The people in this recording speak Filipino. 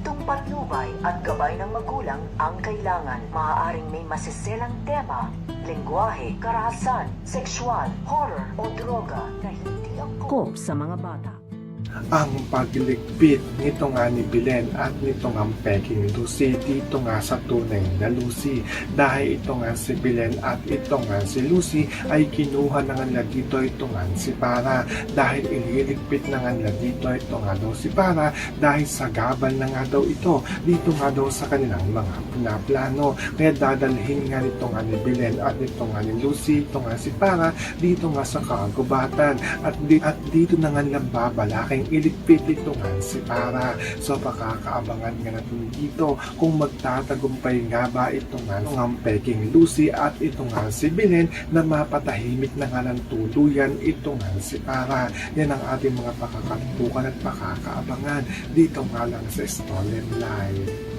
ditong patnubay at gabay ng magulang ang kailangan. Maaaring may masiselang tema, lengguwahe, karahasan, sexual, horror o droga na hindi angkop sa mga bata. Ang pagligpit nito nga ni Belen at nito nga peking Lucy dito nga sa tunay na Lucy, dahil ito nga si Belen at ito nga si Lucy ay kinuha na nga dito ito nga si Para, dahil ililigpit na nga dito ito nga daw si Para dahil sagabal na nga daw ito dito nga daw sa kanilang mga pinaplano. Kaya dadalhin nga nito nga ni Belen at nito nga ni Lucy ito nga si Para dito nga sa kagubatan at dito na nga babalaking iligpit ito nga si Para. So pakakaabangan nga natin dito kung magtatagumpay nga ba ito nga ng peking Lucy at ito nga si Belen na mapatahimik na nga ng tuluyan ito nga si Para. Yan ang ating mga pakakatutukan at pakakaabangan dito nga lang sa Stolen Live.